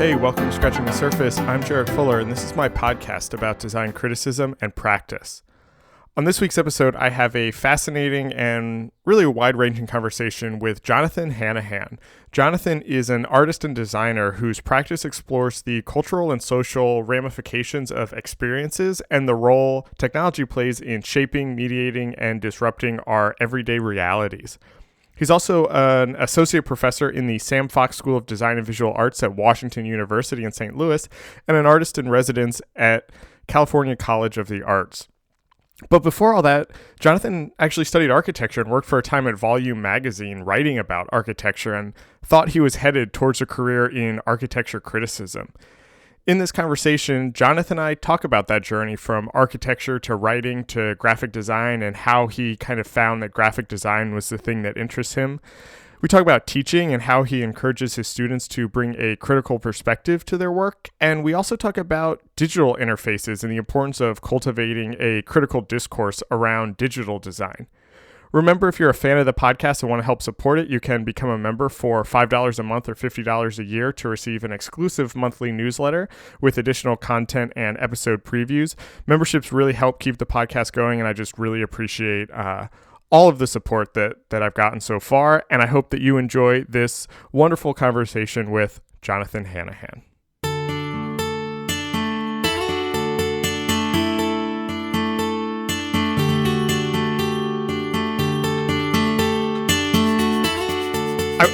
Hey, welcome to Scratching the Surface. I'm Jared Fuller, and this is my podcast about design criticism and practice. On this week's episode, I have a fascinating and really wide-ranging conversation with Jonathan Hanahan. Jonathan is an artist and designer whose practice explores the cultural and social ramifications of experiences and the role technology plays in shaping, mediating, and disrupting our everyday realities. He's also an associate professor in the Sam Fox School of Design and Visual Arts at Washington University in St. Louis and an artist in residence at California College of the Arts. But before all that, Jonathan actually studied architecture and worked for a time at Volume magazine writing about architecture and thought he was headed towards a career in architecture criticism. In this conversation, Jonathan and I talk about that journey from architecture to writing to graphic design and how he kind of found that graphic design was the thing that interests him. We talk about teaching and how he encourages his students to bring a critical perspective to their work. And we also talk about digital interfaces and the importance of cultivating a critical discourse around digital design. Remember, if you're a fan of the podcast and want to help support it, you can become a member for $5 a month or $50 a year to receive an exclusive monthly newsletter with additional content and episode previews. Memberships really help keep the podcast going, and I just really appreciate all of the support that I've gotten so far, and I hope that you enjoy this wonderful conversation with Jonathan Hanahan.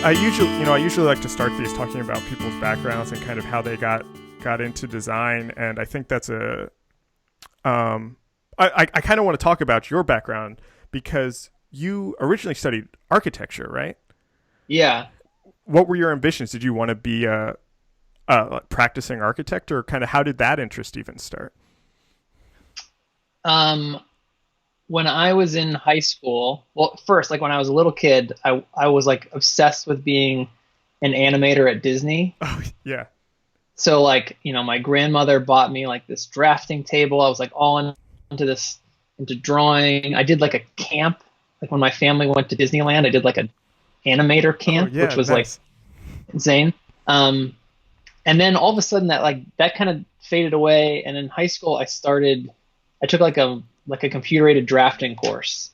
I usually like to start these talking about people's backgrounds and kind of how they got into design, and I think that's I kind of want to talk about your background because you originally studied architecture, right? Yeah. What were your ambitions? Did you want to be a practicing architect, or kind of how did that interest even start? When I was in high school, well, first, like when I was a little kid, I was like obsessed with being an animator at Disney. Oh, yeah. So like, my grandmother bought me like this drafting table. I was like all into drawing. I did like a camp. Like when my family went to Disneyland, I did like an animator camp, which was nice. Like insane. And then all of a sudden that kind of faded away. And in high school, I took like a computer-aided drafting course,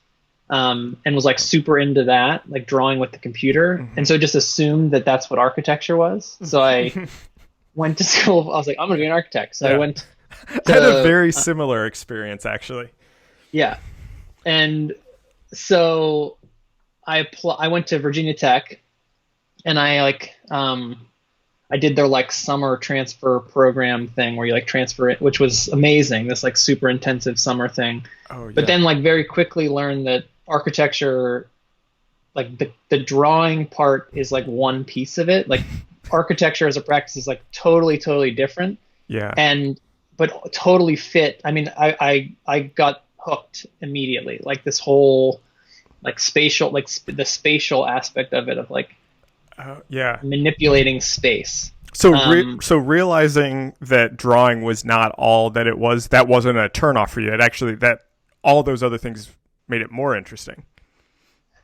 and was like super into that, like drawing with the computer. Mm-hmm. And so just assumed that that's what architecture was. So I went to school. I was like, I'm going to be an architect. So yeah. I went I had a very similar experience, actually. Yeah. And so I went to Virginia Tech, and I did their like summer transfer program thing where you like transfer it, which was amazing. This like super intensive summer thing. Oh, yeah. But then like very quickly learned that architecture, like the drawing part is like one piece of it. Like architecture as a practice is like totally different. Yeah. But totally fit. I mean, I got hooked immediately. Like this whole like spatial, like the spatial aspect of it, of like, manipulating space. So realizing that drawing was not all that it was, that wasn't a turnoff for you. It actually, that all those other things made it more interesting.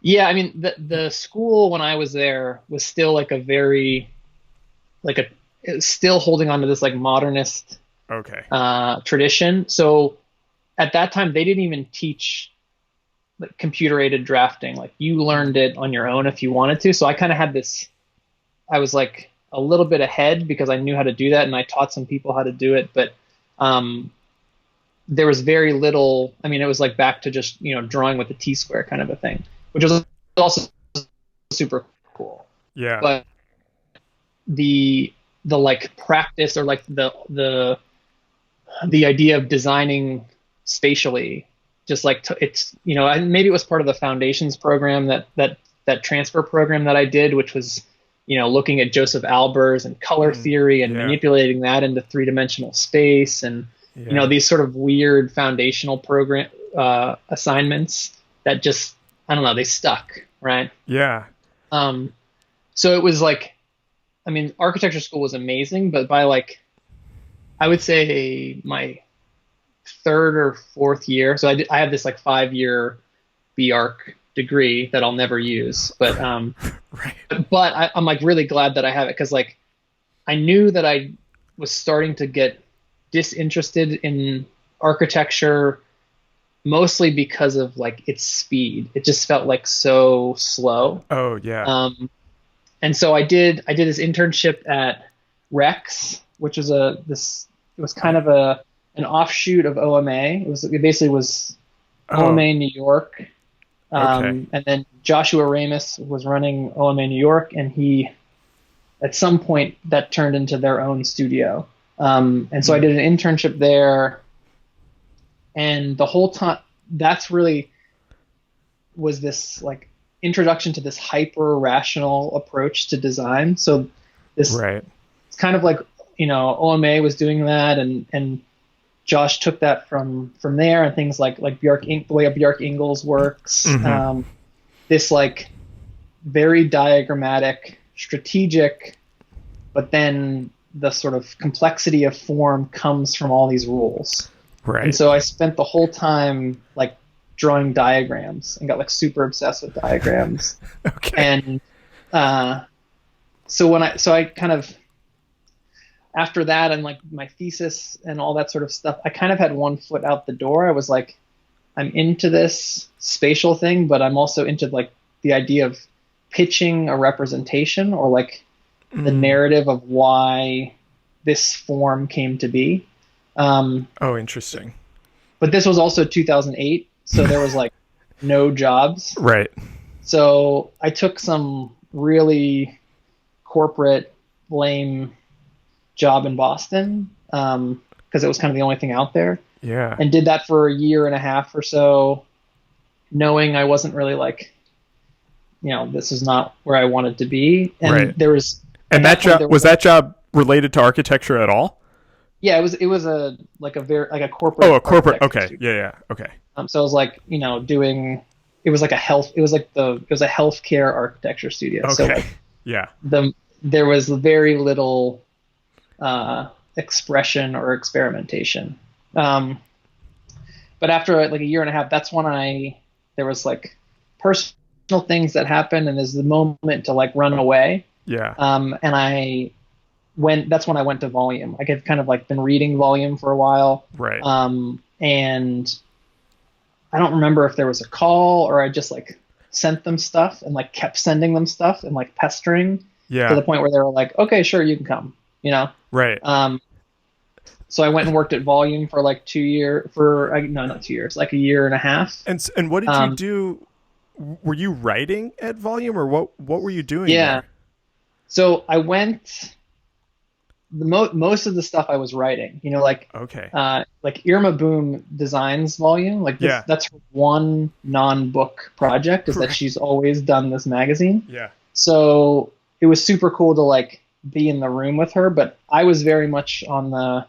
Yeah, I mean, the school when I was there was still like it was still holding on to this like modernist tradition. So at that time, they didn't even teach like computer-aided drafting. Like you learned it on your own if you wanted to. So I kind of had this, I was like a little bit ahead because I knew how to do that, and I taught some people how to do it. But there was very little, I mean, it was like back to just, drawing with the T-square kind of a thing, which was also super cool. Yeah. But the like practice, or like the idea of designing spatially, just like it's, maybe it was part of the foundations program, that transfer program that I did, which was, looking at Joseph Albers and color theory and manipulating that into three-dimensional space, and these sort of weird foundational program assignments that just, I don't know, they stuck, right? Yeah. So it was like, I mean, architecture school was amazing, but by like, I would say my third or fourth year. So I have this like 5-year BArch degree that I'll never use, but right. But I'm like really glad that I have it, because like I knew that I was starting to get disinterested in architecture mostly because of like its speed. It just felt like so slow. Oh, yeah. And so I did this internship at Rex, which was it was kind of an offshoot of OMA. It basically was Oh, OMA New York. okay. And then Joshua Ramus was running OMA New York, and he at some point that turned into their own studio. And so I did an internship there, and the whole time that's really was this like introduction to this hyper rational approach to design. So this Right. it's kind of like, you know, OMA was doing that, and Josh took that from there, and things like the way Bjarke Ingels works. This like very diagrammatic, strategic, but then the sort of complexity of form comes from all these rules. And Right. so I spent the whole time like drawing diagrams and got like super obsessed with diagrams. Okay. And so I kind of after that and like my thesis and all that sort of stuff, I kind of had one foot out the door. I was like, I'm into this spatial thing, but I'm also into like the idea of pitching a representation or like the narrative of why this form came to be. Oh, interesting. But this was also 2008, so there was like no jobs. Right. So I took some really corporate, lame job in Boston because it was kind of the only thing out there, Yeah. and did that for a year and a half or so, knowing I wasn't really like, you know, this is not where I wanted to be. And Right. there was And that job was that job related to architecture at all? Yeah, it was a like a very like a corporate. Oh, a corporate. architecture Okay. studio. Yeah. Okay. So I was like, you know, doing it was like a health. It was like it was a healthcare architecture studio. Okay. So like Yeah. there was very little expression or experimentation. But after like a year and a half, that's when there was like personal things that happened, and there's the moment to like run away. Yeah. And that's when I went to Volume. I had kind of like been reading Volume for a while. Right. And I don't remember if there was a call or I just like sent them stuff and like kept sending them stuff and like pestering to the Yeah. point where they were like, okay, sure, you can come, you know? Right. So I went and worked at Volume for like 2 years, no, not 2 years, like a year and a half. And what did you do? Were you writing at Volume, or what were you doing Yeah. there? So I went, most of the stuff I was writing, you know, like Okay. like Irma Boom designs Volume, like this, Yeah. that's her one non-book project is that Right. she's always done this magazine. Yeah. So it was super cool to like be in the room with her, but I was very much on the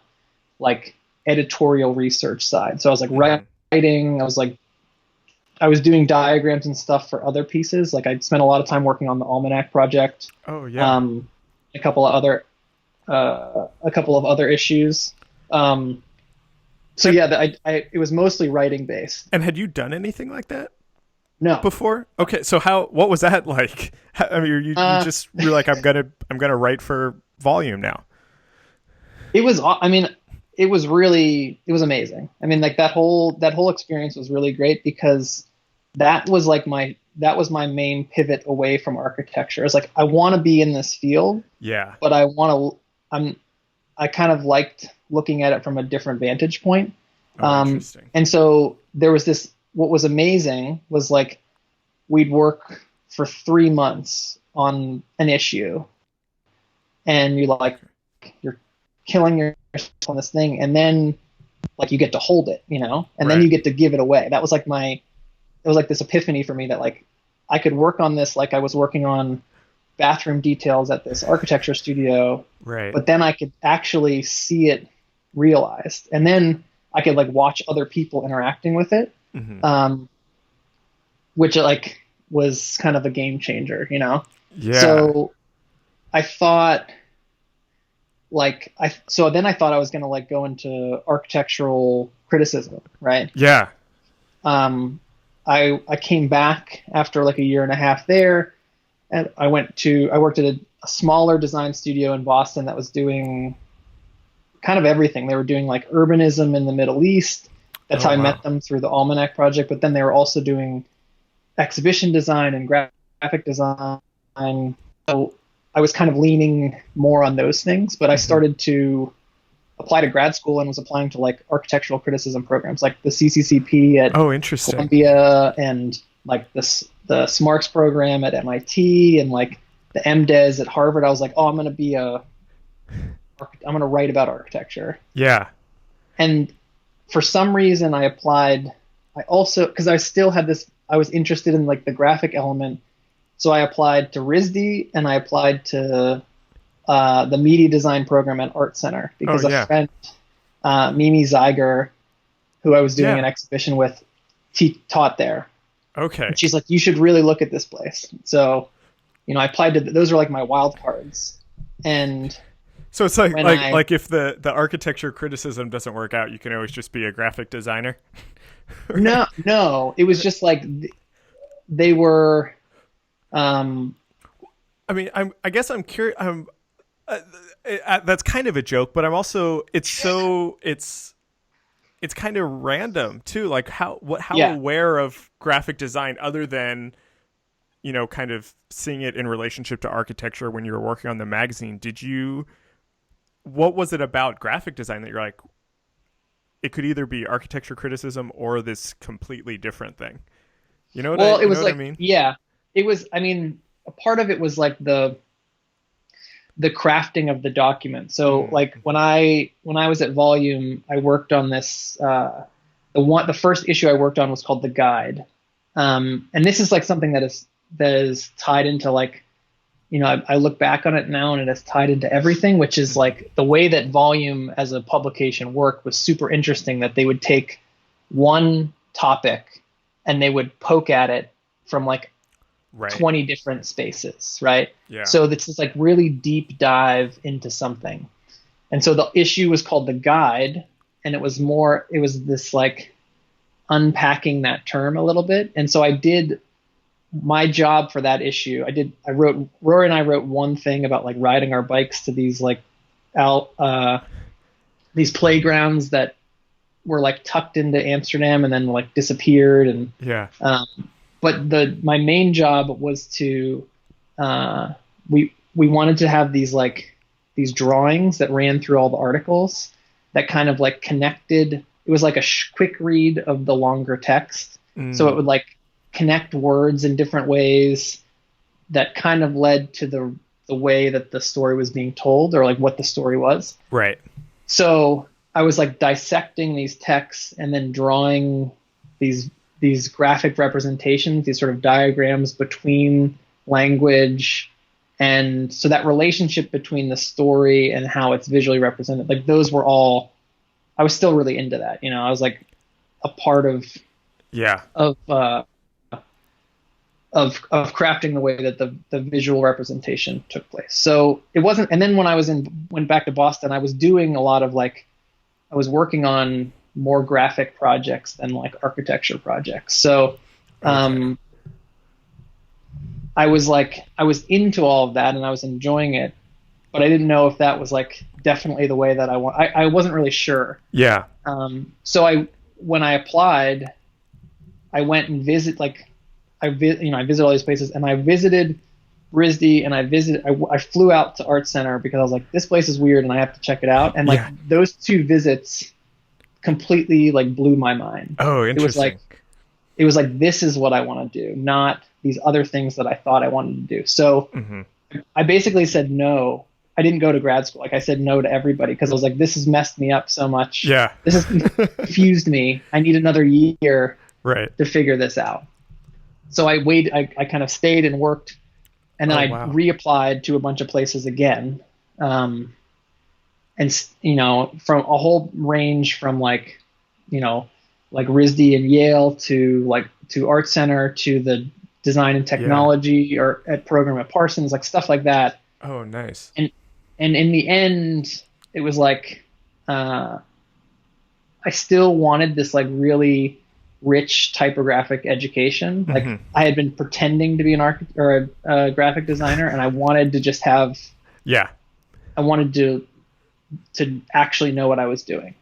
like editorial research side. So I was like writing, I was doing diagrams and stuff for other pieces. Like I spent a lot of time working on the Almanac project. Oh, yeah. A couple of other issues. So yeah, it was mostly writing based. And had you done anything like that No, before? Okay, so what was that like? I mean, you just you're like, I'm gonna write for Volume now. it was. I mean, it was amazing. I mean, like that whole experience was really great because that was my main pivot away from architecture. It's like I want to be in this field, Yeah. but I kind of liked looking at it from a different vantage point. Oh, interesting. And so there was this, what was amazing was like, we'd work for 3 months on an issue and you're killing yourself on this thing. And then like you get to hold it, you know, and then Right. you get to give it away. That was like it was like this epiphany for me that like I could work on this like I was working on bathroom details at this architecture studio, Right. but then I could actually see it realized, and then I could like watch other people interacting with it, which like was kind of a game changer, you know. Yeah. So I thought then I thought I was going to like go into architectural criticism, right? Yeah. I came back after like a year and a half there, And I worked at a smaller design studio in Boston that was doing kind of everything. They were doing like urbanism in the Middle East. That's Oh, how I wow. met them, through the Almanac project. But then they were also doing exhibition design and graphic design. So I was kind of leaning more on those things, but I Hmm. started to apply to grad school and was applying to like architectural criticism programs, like the CCCP at Oh, interesting. Columbia, and like the SMARCS program at MIT, and like the MDes at Harvard. I was like, oh, I'm going to write about architecture. Yeah. And for some reason I applied. I also, because I still had this, I was interested in like the graphic element. So I applied to RISD, and I applied to the media design program at Art Center, Oh, because a yeah. friend, Mimi Zeiger, who I was doing an Yeah. exhibition with, taught there. Okay. And she's like, you should really look at this place. So, I applied to, those are like my wild cards. And So it's like when I, if the architecture criticism doesn't work out, you can always just be a graphic designer. no, no, it was just like they were, um, I mean, I guess I'm curious. Uh, that's kind of a joke, but I'm also it's kind of random too. Like how yeah. aware of graphic design, other than kind of seeing it in relationship to architecture when you were working on the magazine. What was it about graphic design that you're like, it could either be architecture criticism or this completely different thing? Well, it You know was what I like, mean? yeah, it was, I mean, a part of it was like the crafting of the document. So Mm. like when I was at Volume, I worked on this. The first issue I worked on was called the Guide, and this is like something that is tied into like, I look back on it now, and it is tied into everything, which is Mm-hmm. like the way that Volume as a publication worked was super interesting. That they would take one topic and they would poke at it from like Right. 20 different spaces, right? Yeah. So this is like really deep dive into something. And so the issue was called the Guide, and it was this like unpacking that term a little bit. And so I did my job for that issue. Rory and I wrote one thing about like riding our bikes to these like out, these playgrounds that were like tucked into Amsterdam and then like disappeared. And Yeah. um, but my main job was to, uh, we wanted to have these drawings that ran through all the articles, that kind of like connected. It was like a quick read of the longer text, so it Mm. would like connect words in different ways that kind of led to the way that the story was being told, or like what the story was. Right. So I was like dissecting these texts and then drawing these these graphic representations, these sort of diagrams between language, and so that relationship between the story and how it's visually represented, like those were all. I was still really into that. I was like a part Yeah. of of crafting the way that the visual representation took place. So it wasn't. And then when went back to Boston, I was doing a lot of like, I was working on more graphic projects than like architecture projects. So Okay. um, I was into all of that and I was enjoying it, but I didn't know if that was like definitely the way that I want. I wasn't really sure. Yeah. So when I applied, I went and I visited all these places, and I visited RISD, and I flew out to Art Center because I was like, this place is weird and I have to check it out. And like Yeah. those two visits completely like blew my mind. Oh, It was like interesting. this is what I want to do, not these other things that I thought I wanted to do. So Hmm. I basically said no. I didn't go to grad school. Like I said no to everybody because I was like, this has messed me up so much. Yeah. This has confused me. I need another year Right. to figure this out. So I waited. I kind of stayed and worked, and then Oh, I wow. reapplied to a bunch of places again, and from a whole range from like, like RISD and Yale to Art Center to the design and Yeah. technology or at program at Parsons, like stuff like that. Oh, nice. And in the end, it was like, I still wanted this like really rich typographic education. Like I had been pretending to be an architect or a graphic designer, and I wanted to just have, I wanted to actually know what I was doing.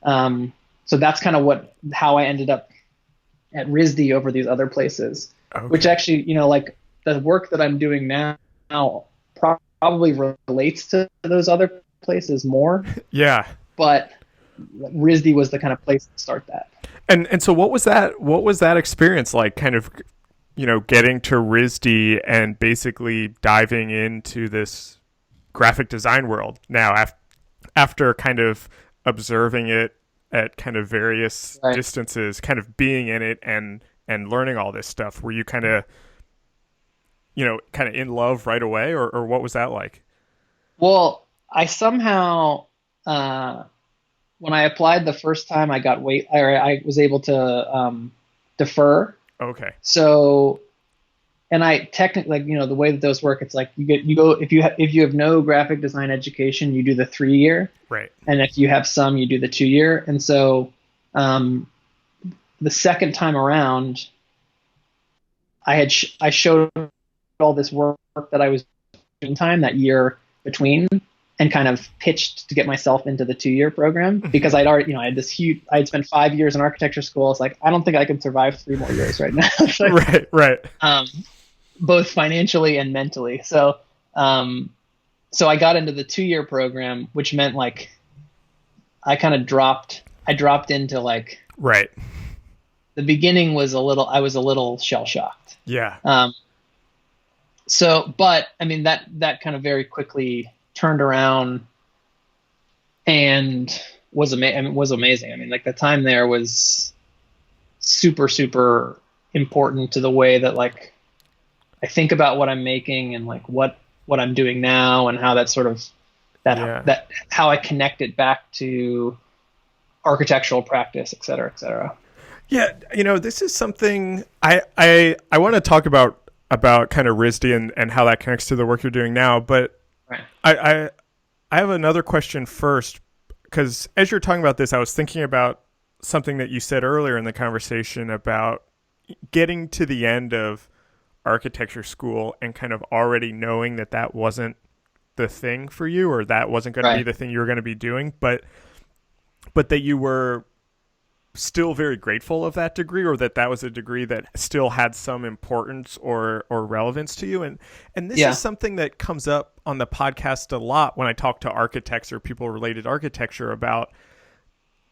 So that's kind of how I ended up at RISD over these other places, which actually, like the work that I'm doing now probably relates to those other places more. Yeah. But RISD was the kind of place to start that. And so what was that experience like, kind of, getting to RISD and basically diving into this graphic design world now after kind of observing it at kind of various distances, kind of being in it and learning all this stuff? Were you kind of in love right away, or what was that like? Well, I somehow, when I applied the first time, I was able to defer. Okay. So, and I technically, the way that those work, it's like you go if you have no graphic design education, you do the 3-year. Right. And if you have some, you do the 2-year. And so, the second time around, I showed all this work that I was doing time that year between, and kind of pitched to get myself into the 2-year program, because I'd already, I had spent 5 years in architecture school. It's like, I don't think I can survive 3 more years right now. Like, right. Both financially and mentally. So I got into the 2-year program, which meant like, I dropped into like, right. The beginning was I was a little shell shocked. Yeah. But I mean, that kind of very quickly turned around and was amazing. I mean, like the time there was super, super important to the way that like I think about what I'm making and like what I'm doing now, and how that sort of that how I connect it back to architectural practice, et cetera, et cetera. Yeah. This is something I want to talk about kind of RISD and how that connects to the work you're doing now. But right. I have another question first, because as you're talking about this, I was thinking about something that you said earlier in the conversation about getting to the end of architecture school and kind of already knowing that wasn't the thing for you, or that wasn't going to be the thing you were going to be doing, but that you were still very grateful of that degree, or that was a degree that still had some importance or relevance to you. And this is something that comes up on the podcast a lot when I talk to architects or people related to architecture about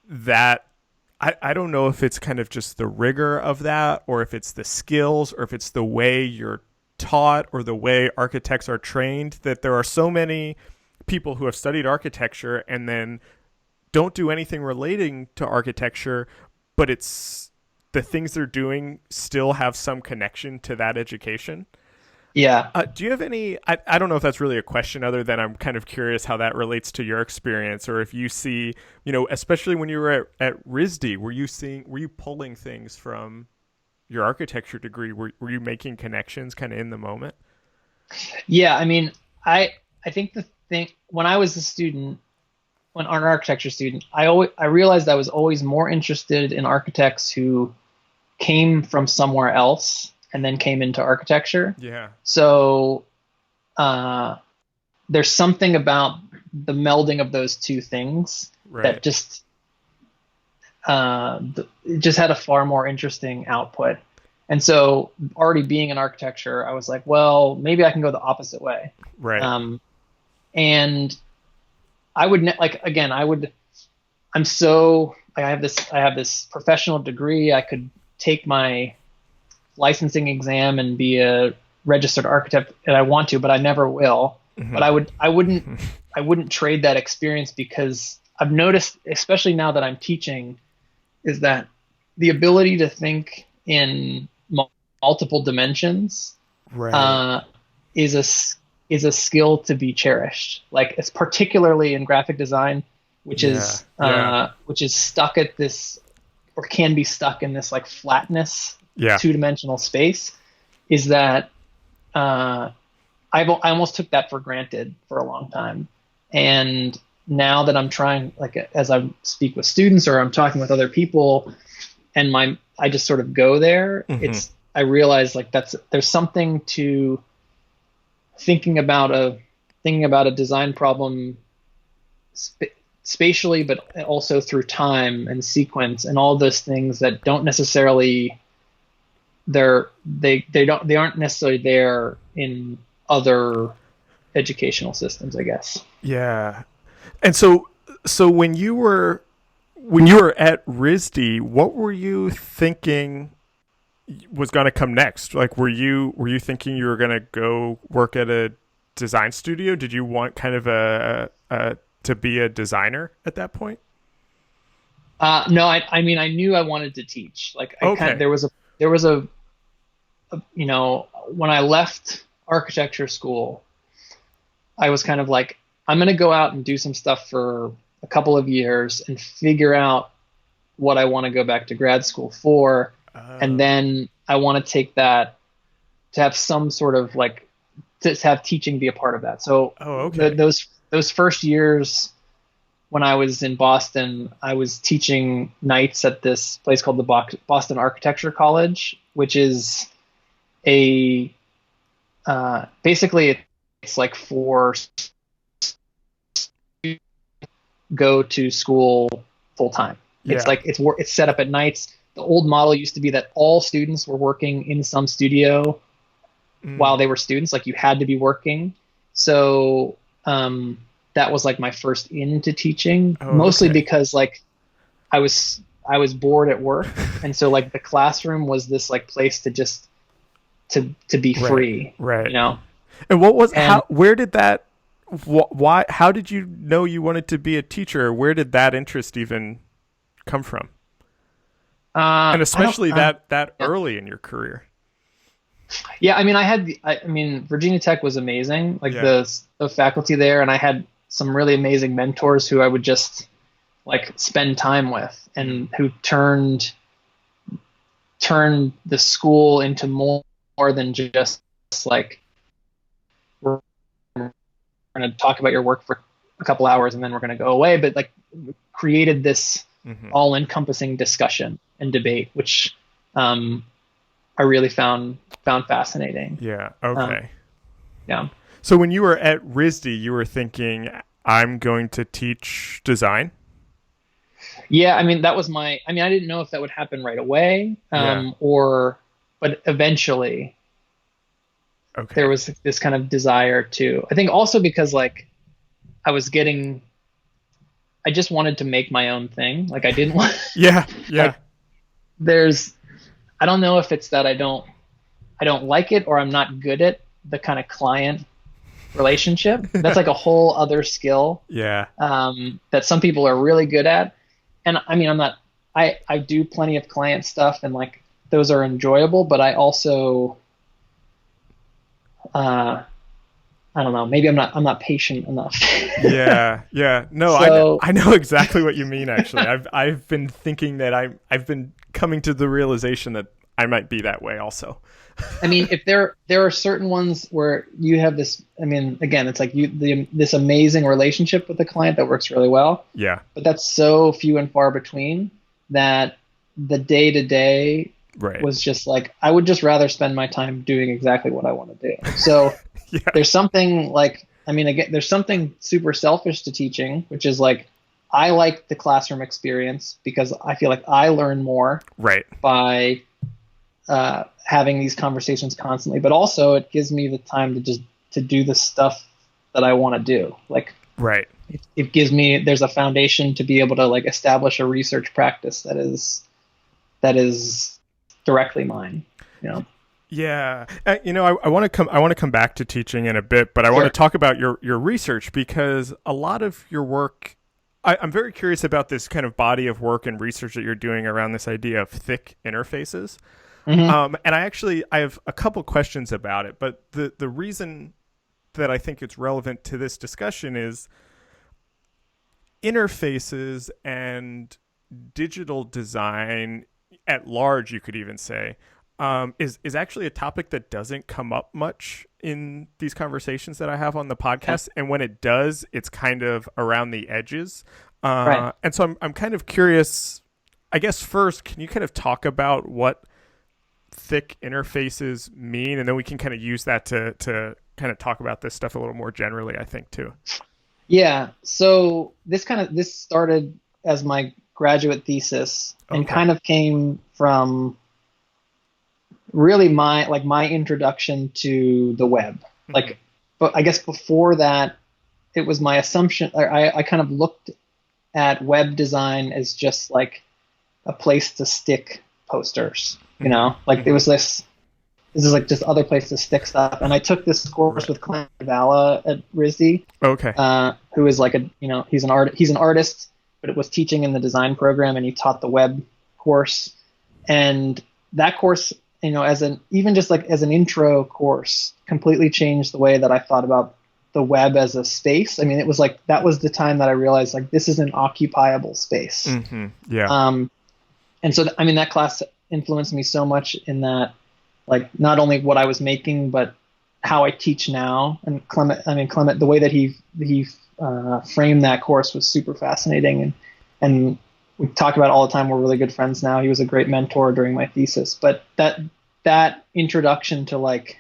that. I don't know if it's kind of just the rigor of that, or if it's the skills, or if it's the way you're taught, or the way architects are trained, that there are so many people who have studied architecture and then don't do anything relating to architecture, but it's the things they're doing still have some connection to that education. Yeah. Do you have any, I don't know if that's really a question, other than I'm kind of curious how that relates to your experience, or if you see, especially when you were at RISD, were you pulling things from your architecture degree? Were you making connections kind of in the moment? Yeah. I mean, I think when I was a student, when an architecture student, I realized I was always more interested in architects who came from somewhere else and then came into architecture. Yeah. So there's something about the melding of those two things that just it just had a far more interesting output. And so already being in architecture, I was like, well, maybe I can go the opposite way. Right. And I would I have this professional degree. I could take my licensing exam and be a registered architect, and I want to, but I never will. Mm-hmm. But I wouldn't trade that experience, because I've noticed, especially now that I'm teaching, is that the ability to think in multiple dimensions is a skill to be cherished. Like, it's particularly in graphic design, which is stuck at this, or can be stuck in this like flatness, two-dimensional space, is that I almost took that for granted for a long time. And now that I'm trying, like, as I speak with students or I'm talking with other people, and I just sort of go there. Mm-hmm. I realize like there's something to thinking about a design problem spatially, but also through time and sequence and all those things that don't necessarily they aren't necessarily there in other educational systems, I guess. Yeah. And so when you were at RISD, what were you thinking was going to come next? Like, were you thinking you were going to go work at a design studio? Did you want kind of a to be a designer at that point? No, I mean, I knew I wanted to teach. Like, Okay. there was a when I left architecture school, I was kind of like, I'm going to go out and do some stuff for a couple of years and figure out what I want to go back to grad school for. And then I want to take that to have some sort of like, to have teaching be a part of that. So okay. those first years when I was in Boston, I was teaching nights at this place called the Boston Architecture College, which is basically it's like for go to school full time. Yeah. It's like it's set up at nights. The old model used to be that all students were working in some studio while they were students. Like you had to be working. So that was like my first into teaching, mostly because like I was bored at work, and so like the classroom was this like place to just to be free, right? You know. And what was where did that? Why? How did you know you wanted to be a teacher? Where did that interest even come from? And especially that early in your career. Yeah, I mean, Virginia Tech was amazing. Like the faculty there, and I had some really amazing mentors who I would just like spend time with, and who turned the school into more than just like, we're going to talk about your work for a couple hours and then we're going to go away, but like created this all-encompassing discussion and debate, which I really found fascinating. Yeah. Okay. Yeah. So when you were at RISD, you were thinking, I'm going to teach design? Yeah, I mean, I didn't know if that would happen right away, but eventually there was this kind of desire to, I think also because like I just wanted to make my own thing. Like I didn't want, yeah. Like, I don't know if it's that I don't like it or I'm not good at the kind of client relationship. That's like a whole other skill. Yeah. That some people are really good at. And I mean, I do plenty of client stuff and like those are enjoyable, but I also, I don't know, maybe I'm not patient enough. Yeah. No, so, I know exactly what you mean. Actually, I've been thinking that I've been coming to the realization that I might be that way also. I mean, if there are certain ones where you have this, I mean, again, it's like this amazing relationship with the client that works really well. Yeah. But that's so few and far between that the day-to-day was just like, I would just rather spend my time doing exactly what I want to do. So there's something like, I mean, again, there's something super selfish to teaching, which is like, I like the classroom experience because I feel like I learn more by having these conversations constantly, but also it gives me the time to do the stuff that I want to do. Like, it gives me, there's a foundation to be able to like establish a research practice that is directly mine, you know? Yeah. I want to come back to teaching in a bit, but I want to talk about your research because a lot of your work, I'm very curious about this kind of body of work and research that you're doing around this idea of thick interfaces. And I have a couple questions about it, but the reason that I think it's relevant to this discussion is interfaces and digital design at large, you could even say, is actually a topic that doesn't come up much in these conversations that I have on the podcast. And when it does, it's kind of around the edges. And so I'm kind of curious I guess first, can you kind of talk about what thick interfaces mean, and then we can kind of use that to kind of talk about this stuff a little more generally, I think, too. Yeah. So this started as my graduate thesis and kind of came from really my introduction to the web. Like, but I guess before that, it was my assumption, I kind of looked at web design as just like a place to stick posters, like it was this is like just other place to stick stuff. And I took this course with Clint Vala at RISD, who is like he's an artist, but it was teaching in the design program, and he taught the web course. And that course, as an intro course, completely changed the way that I thought about the web as a space. I mean, it was like, that was the time that I realized, like, this is an occupiable space. And so, that class influenced me so much in that, like, not only what I was making, but how I teach now. And Clement, the way that he framed that course was super fascinating. And we talk about it all the time. We're really good friends now. He was a great mentor during my thesis. But that introduction to, like,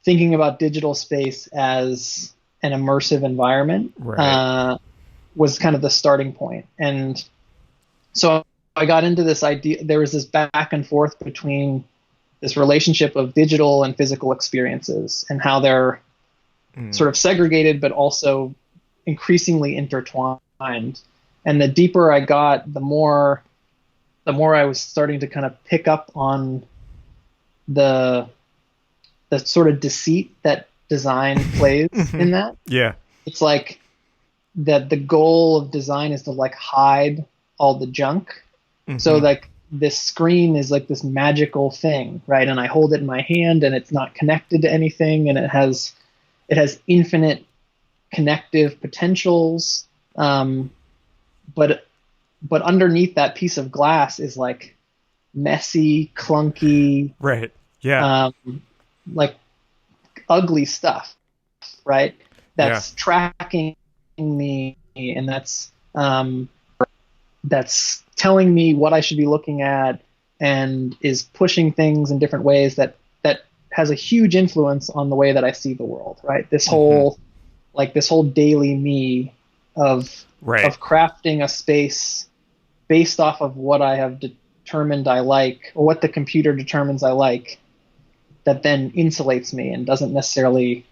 thinking about digital space as an immersive environment was kind of the starting point. And so I got into this idea. There was this back and forth between this relationship of digital and physical experiences and how they're sort of segregated, but also increasingly intertwined. And the deeper I got, the more I was starting to kind of pick up on the sort of deceit that design plays in that. Yeah. It's like that the goal of design is to, like, hide all the junk. So, like, this screen is like this magical thing, right? And I hold it in my hand, and it's not connected to anything, and it has infinite connective potentials. But underneath that piece of glass is, like, messy, clunky, like, ugly stuff, right? That's tracking me, and that's telling me what I should be looking at, and is pushing things in different ways that has a huge influence on the way that I see the world, right? This whole daily me of crafting a space based off of what I have determined I like, or what the computer determines I like, that then insulates me and doesn't necessarily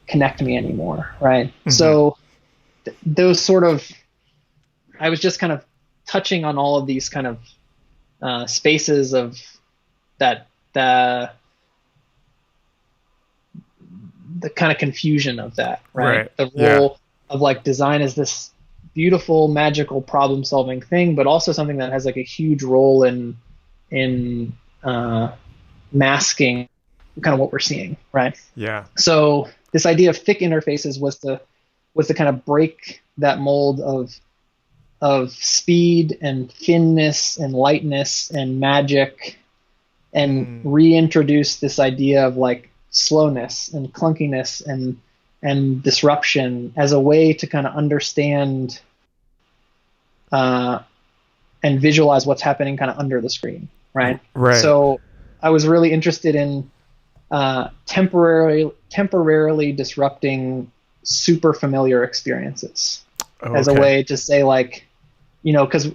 connect me anymore, right? So those sort of, I was just kind of touching on all of these kind of spaces of that, the kind of confusion of that, right? The role of, like, design as this beautiful, magical problem-solving thing, but also something that has, like, a huge role in masking kind of what we're seeing, right? Yeah. So this idea of thick interfaces was to kind of break that mold of speed and thinness and lightness and magic, and reintroduce this idea of, like, slowness and clunkiness and disruption as a way to kind of understand and visualize what's happening kind of under the screen, right? So I was really interested in temporarily disrupting super familiar experiences as a way to say, like, because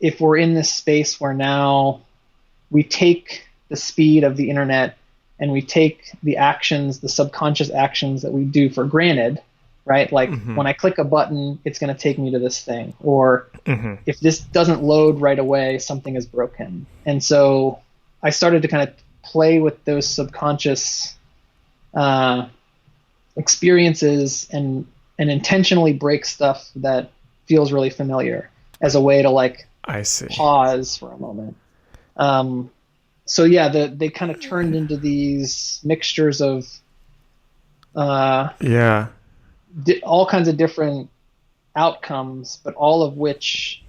if we're in this space where now we take the speed of the internet and we take the actions, the subconscious actions that we do for granted, right? Like, when I click a button, it's going to take me to this thing. Or if this doesn't load right away, something is broken. And so I started to kind of play with those subconscious experiences and intentionally break stuff that feels really familiar as a way to, like, pause for a moment. So yeah, they kind of turned into these mixtures of all kinds of different outcomes, but all of which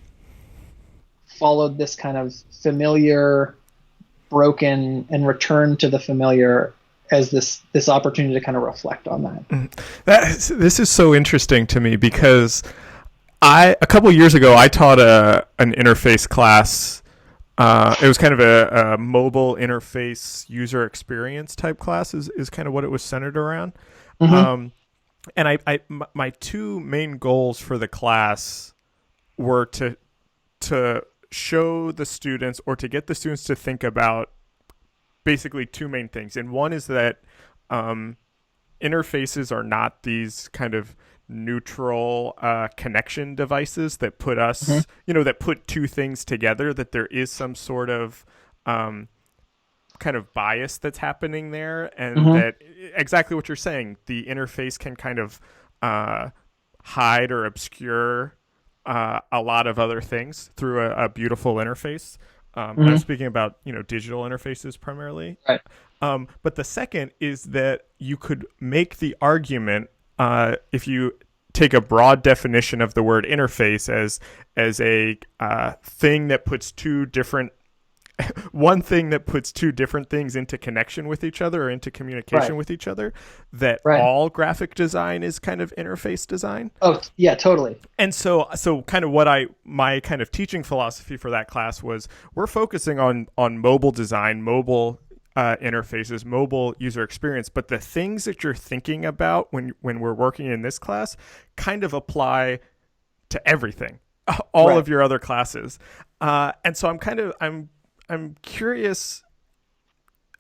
followed this kind of familiar, broken, and return to the familiar as this opportunity to kind of reflect on that. This is so interesting to me, because A couple years ago, I taught an interface class. It was kind of a mobile interface user experience type class is kind of what it was centered around. Mm-hmm. And my two main goals for the class were to show the students, or to get the students to think about basically two main things. And one is that interfaces are not these kind of neutral connection devices that put Mm-hmm. us, that put two things together, that there is some sort of kind of bias that's happening there, and Mm-hmm. that exactly what you're saying, the interface can kind of hide or obscure a lot of other things through a beautiful interface. And I'm Mm-hmm. speaking about digital interfaces primarily. Right. But the second is that you could make the argument, if you take a broad definition of the word interface as a thing that puts two different one thing that puts two different things into connection with each other, or into communication Right. with each other, that Right. all graphic design is kind of interface design. Oh, yeah, totally. And so kind of my kind of teaching philosophy for that class was, we're focusing on mobile design, mobile interfaces, mobile user experience, but the things that you're thinking about when we're working in this class kind of apply to everything, all Right. of your other classes. And so I'm curious,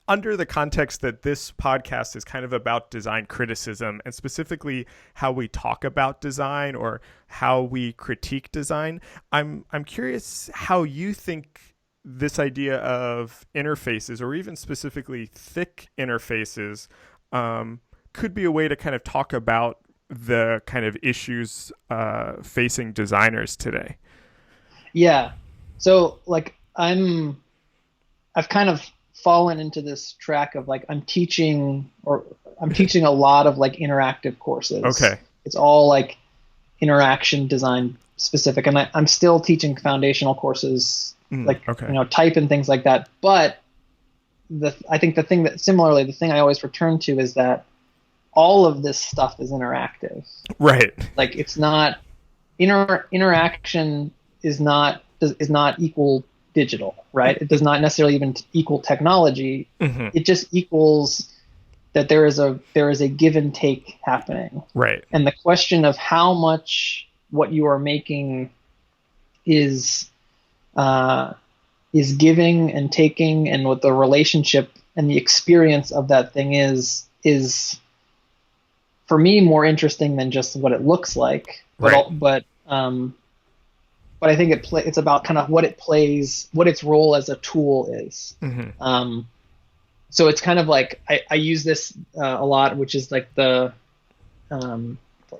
under the context that this podcast is kind of about design criticism, and specifically how we talk about design or how we critique design, I'm curious how you think this idea of interfaces, or even specifically thick interfaces, could be a way to kind of talk about the kind of issues facing designers today. Yeah. So like I've kind of fallen into this track of like I'm teaching a lot of like interactive courses. Okay. It's all like interaction design specific, and I'm still teaching foundational courses like Okay. type and things like that. But I think the thing I always return to is that all of this stuff is interactive. Right. Like it's not interaction is not equal digital, right? It does not necessarily even equal technology. Mm-hmm. It just equals that there is a give and take happening. Right. And the question of how much what you are making is giving and taking, and what the relationship and the experience of that thing is for me more interesting than just what it looks like. Right. But I think it's about kind of what it plays, what its role as a tool is. Mm-hmm. So it's kind of like I use this a lot, which is like the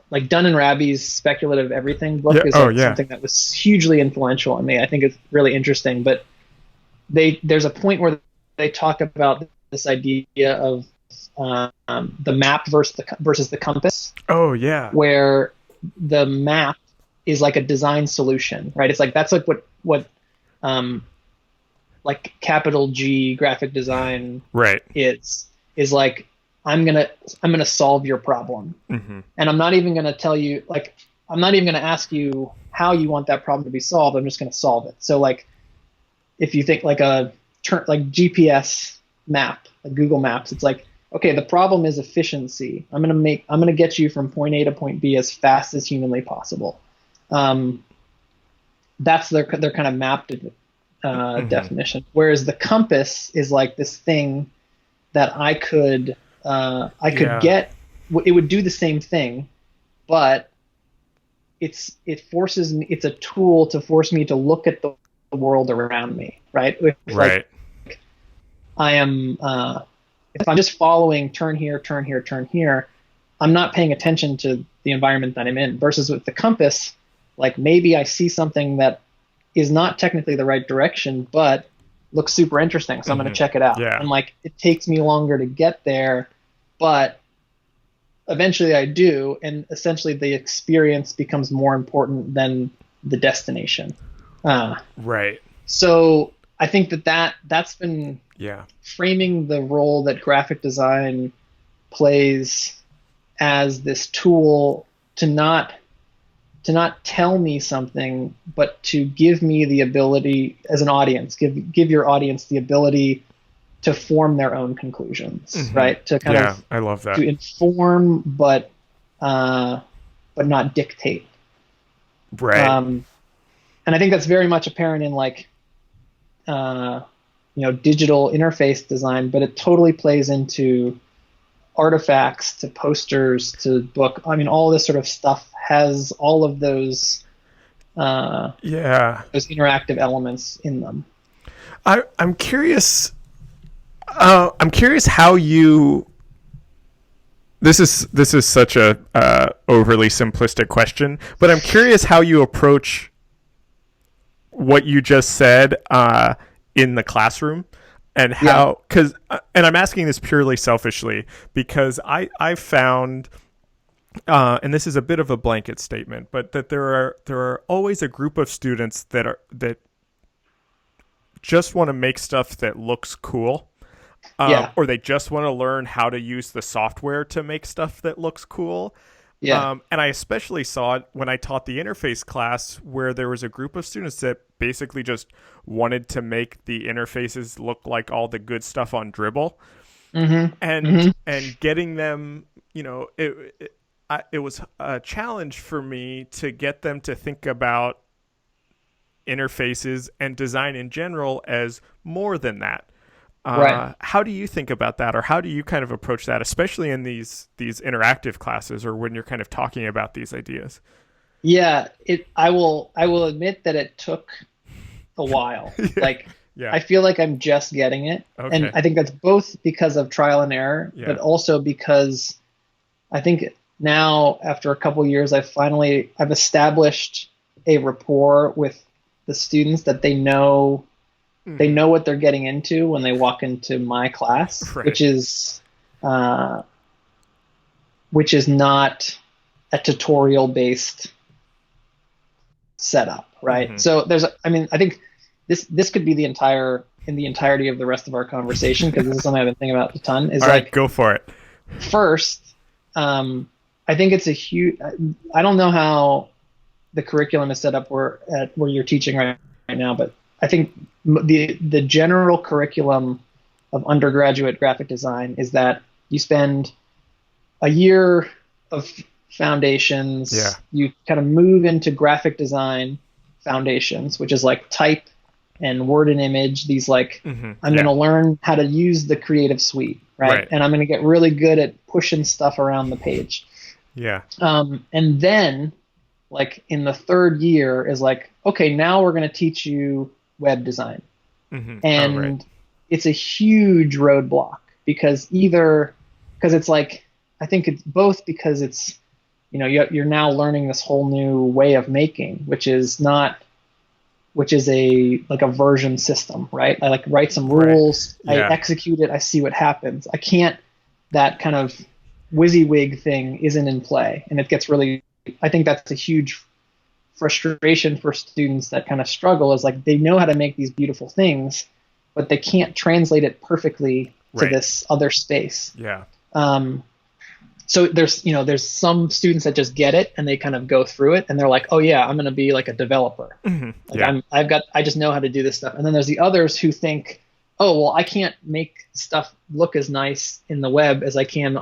like Dunn and Raby's speculative everything book is something that was hugely influential on me. I think it's really interesting. But there's a point where they talk about this idea of the map versus the compass. Oh yeah. Where the map is like a design solution, right? It's like that's like what like capital G graphic design right is like I'm gonna solve your problem, mm-hmm. and I'm not even gonna tell you, like I'm not even gonna ask you how you want that problem to be solved. I'm just gonna solve it. So like if you think like like GPS map, like Google Maps, it's like, okay, the problem is efficiency. I'm gonna get you from point A to point B as fast as humanly possible. That's their kind of mapped mm-hmm. definition. Whereas the compass is like this thing that I could get. It would do the same thing, but it forces me. It's a tool to force me to look at the world around me. Right. Right. Like I am. If I'm just following turn here, turn here, turn here, I'm not paying attention to the environment that I'm in. Versus with the compass, like maybe I see something that is not technically the right direction, but looks super interesting, so I'm going to check it out. Yeah. And like it takes me longer to get there, but eventually I do, and essentially the experience becomes more important than the destination. Right. So I think that's been yeah framing the role that graphic design plays as this tool to not tell me something, but to give me the ability as an audience, give your audience the ability to form their own conclusions, right? To kind of, I love that. to inform, but not dictate. Right. And I think that's very much apparent in like, digital interface design, but it totally plays into artifacts, to posters, to book. I mean, all this sort of stuff has all of those those interactive elements in them. I'm curious. I'm curious how you. This is such a overly simplistic question, but I'm curious how you approach what you just said in the classroom, and how, because and I'm asking this purely selfishly because I found, and this is a bit of a blanket statement, but that there are always a group of students that just want to make stuff that looks cool. Or they just want to learn how to use the software to make stuff that looks cool. And I especially saw it when I taught the interface class, where there was a group of students that basically just wanted to make the interfaces look like all the good stuff on Dribbble. And getting them, it was a challenge for me to get them to think about interfaces and design in general as more than that. Right. How do you think about that, or how do you kind of approach that, especially in these interactive classes, or when you're kind of talking about these ideas? Yeah, I will admit that it took a while. I feel like I'm just getting it. Okay. And I think that's both because of trial and error, but also because I think now, after a couple years, I've established a rapport with the students that they know what they're getting into when they walk into my class, right. which is not a tutorial based setup, right? So I think this could be the entirety of the rest of our conversation, because this is something I've been thinking about a ton. Is all right, go for it. First, I think it's a huge. I don't know how the curriculum is set up where you're teaching right now, but I think the general curriculum of undergraduate graphic design is that you spend a year of foundations. You kind of move into graphic design foundations, which is like type and word and image. These I'm going to learn how to use the Creative Suite, right? And I'm going to get really good at pushing stuff around the page. And then, like, in the third year is like, okay, now we're going to teach you web design. And it's a huge roadblock, because it's like, I think it's both because it's, you're now learning this whole new way of making, which is a version system, right? I like write some rules, I execute it, I see what happens. That kind of WYSIWYG thing isn't in play, and it gets really, I think that's a huge frustration for students that kind of struggle, is like they know how to make these beautiful things, but they can't translate it perfectly to this other space. So there's some students that just get it and they kind of go through it and they're like, oh yeah, I'm going to be like a developer. I just know how to do this stuff. And then there's the others who think, oh, well, I can't make stuff look as nice in the web as I can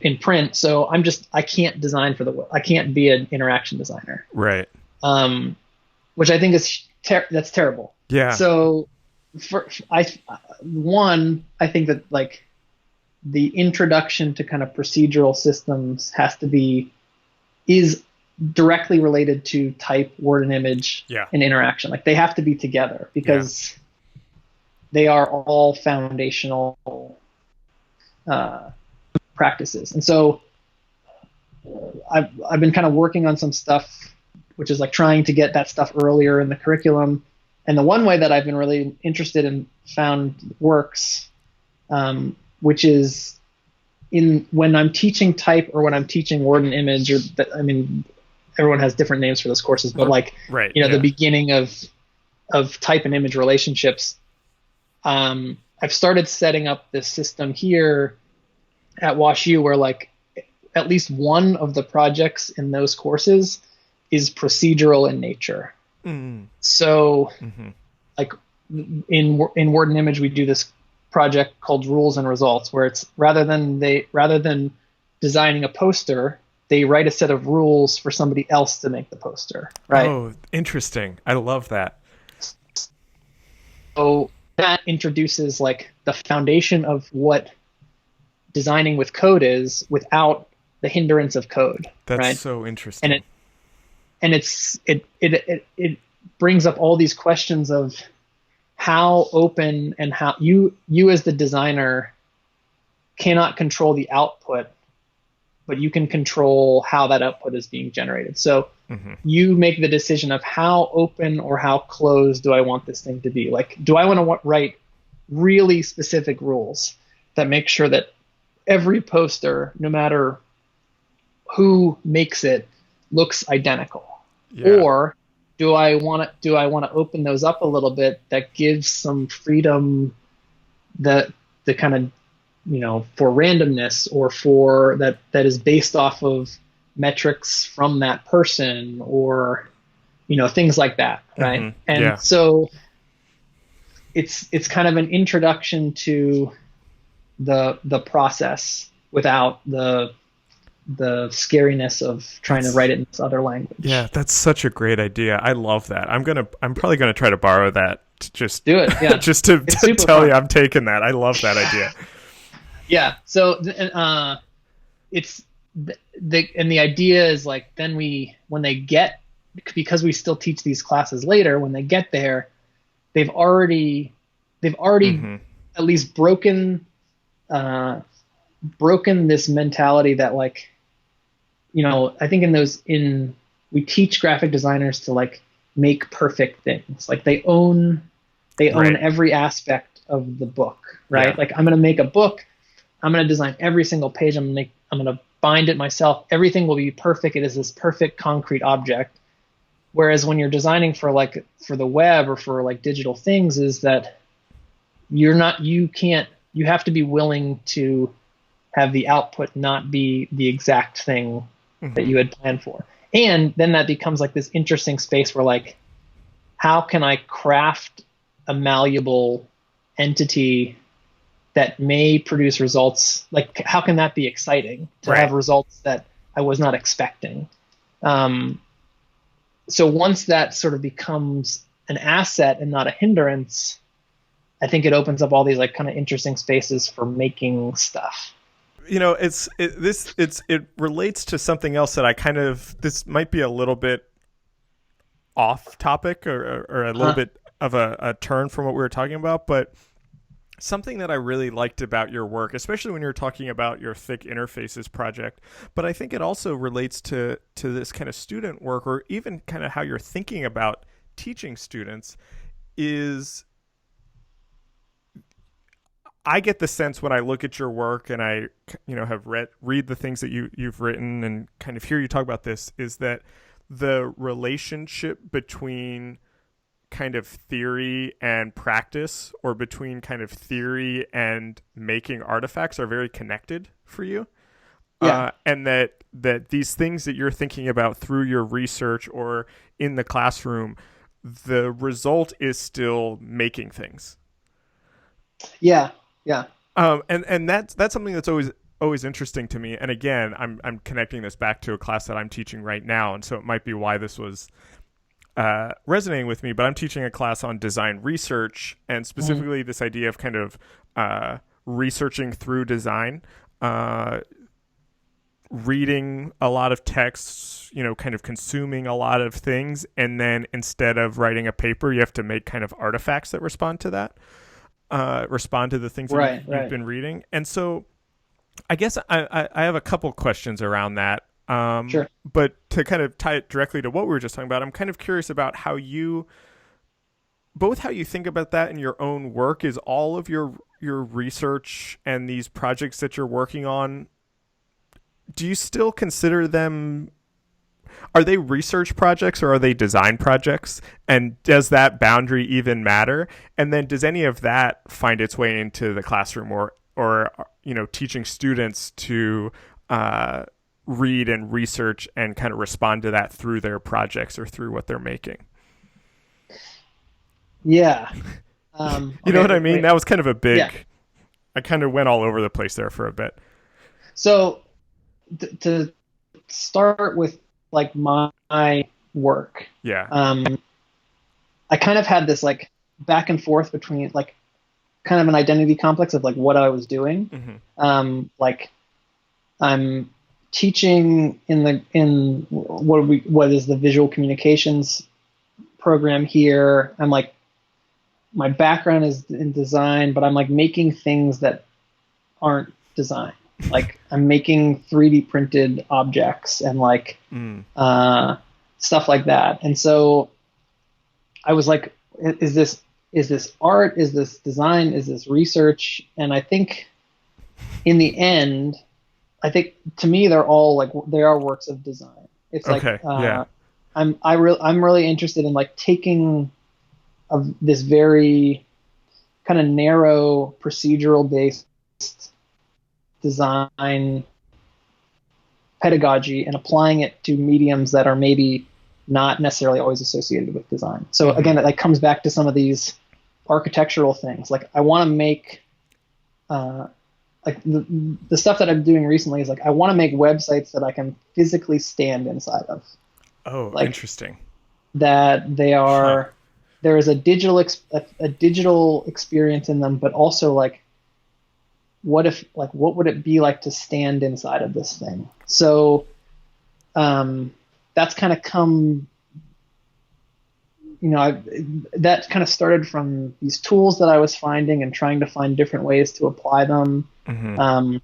in print, so I can't design for the web. I can't be an interaction designer. Which I think is that's terrible. So I think that like the introduction to kind of procedural systems is directly related to type, word and image, and interaction. Like they have to be together, because they are all foundational practices. And so I've been kind of working on some stuff, which is like trying to get that stuff earlier in the curriculum. And the one way that I've been really interested in found works, which is when I'm teaching type or when I'm teaching word and image, everyone has different names for those courses, but the beginning of type and image relationships. I've started setting up this system here at WashU where like at least one of the projects in those courses is procedural in nature. So like in Word and Image, we do this project called Rules and Results, where it's rather than designing a poster, they write a set of rules for somebody else to make the poster, right? Oh, interesting. I love that. So that introduces like the foundation of what designing with code is without the hindrance of code. That's right? so interesting. It brings up all these questions of how open and how you as the designer cannot control the output, but you can control how that output is being generated. So you make the decision of how open or how closed do I want this thing to be? Like, do I want to write really specific rules that make sure that every poster, no matter who makes it, looks identical? Yeah. Or do I want to open those up a little bit that gives some freedom, that the kind of, for randomness, or for that is based off of metrics from that person, or things like that, right? And so it's kind of an introduction to the process without the scariness of trying to write it in this other language. Yeah, that's such a great idea. I love that. I'm probably gonna try to borrow that to just do it. Yeah, just to tell you I'm taking that. I love that idea. Yeah. So it's the idea is like, then because we still teach these classes later, when they get there, they've already at least broken this mentality that, like, I think we teach graphic designers to like make perfect things. Like they own every aspect of the book, right? Yeah. Like, I'm going to make a book. I'm going to design every single page. I'm going to bind it myself. Everything will be perfect. It is this perfect concrete object. Whereas when you're designing for the web or for like digital things, is that you have to be willing to have the output not be the exact thing that you had planned for. And then that becomes like this interesting space where, like, how can I craft a malleable entity that may produce results? Like, how can that be exciting to have results that I was not expecting? So once that sort of becomes an asset and not a hindrance, I think it opens up all these like kind of interesting spaces for making stuff. It relates to something else that this might be a little bit off topic or a little bit of a turn from what we were talking about, but something that I really liked about your work, especially when you're talking about your thick interfaces project, but I think it also relates to this kind of student work, or even kind of how you're thinking about teaching students, is I get the sense when I look at your work and I, have read the things that you've written and kind of hear you talk about this, is that the relationship between kind of theory and practice, or between kind of theory and making artifacts, are very connected for you. Yeah. And that these things that you're thinking about through your research or in the classroom, the result is still making things. Yeah. Yeah. And that's something that's always interesting to me. And again, I'm connecting this back to a class that I'm teaching right now, and so it might be why this was resonating with me. But I'm teaching a class on design research, and specifically this idea of kind of researching through design, reading a lot of texts, kind of consuming a lot of things, and then instead of writing a paper, you have to make kind of artifacts that respond to that. Respond to the things that you've been reading. And so I guess I have a couple questions around that. Sure. But to kind of tie it directly to what we were just talking about, I'm kind of curious about how you think about that in your own work. Is all of your research and these projects that you're working on, do you still consider them, are they research projects or are they design projects? And does that boundary even matter? And then does any of that find its way into the classroom, or teaching students to read and research and kind of respond to that through their projects or through what they're making. Yeah. You know what I mean? Wait. That was kind of a big, Yeah. I kind of went all over the place there for a bit. So to start with like my work, Yeah. I kind of had this like back and forth between like kind of an identity complex of like what I was doing. Like I'm teaching in what is the visual communications program here. I'm like, my background is in design, but I'm like making things that aren't design. Like I'm making 3D printed objects and like stuff like that. And so I was like, is this art? Is this design? Is this research? And I think in the end, I think to me they're all like they are works of design. It's like I'm really interested in like taking of this very kind of narrow procedural based design pedagogy and applying it to mediums that are maybe not necessarily always associated with design. So again, it like comes back to some of these architectural things. Like I want to make like the stuff that I'm doing recently is like I want to make websites that I can physically stand inside of. Oh, like, interesting. That they are there is a digital experience in them, but also like what would it be like to stand inside of this thing? So that's kind of come, that kind of started from these tools that I was finding and trying to find different ways to apply them. And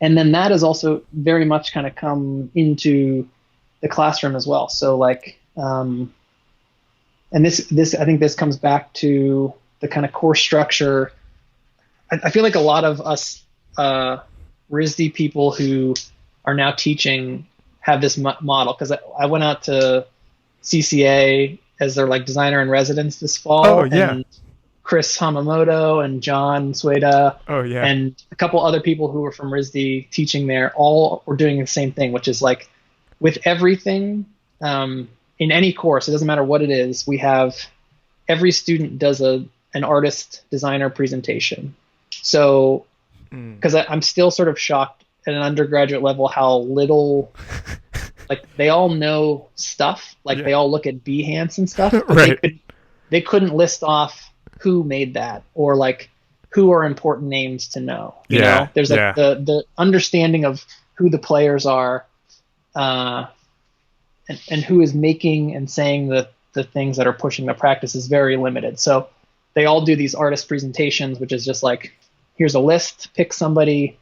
then that has also very much kind of come into the classroom as well. So like, and this I think this comes back to the kind of course structure. I feel like a lot of us RISD people who are now teaching have this model, because I went out to CCA as their like designer in residence this fall. Oh yeah. And Chris Hamamoto and John Sueda and a couple other people who were from RISD teaching there all were doing the same thing, which is like with everything in any course, it doesn't matter what it is, we have every student does an artist designer presentation. So because I'm still sort of shocked at an undergraduate level how little like they all know stuff, like they all look at Behance and stuff, but they couldn't list off who made that or like who are important names to know. You know, there's like the understanding of who the players are, and who is making and saying the things that are pushing the practice is very limited. So they all do these artist presentations, which is just like, here's a list, pick somebody,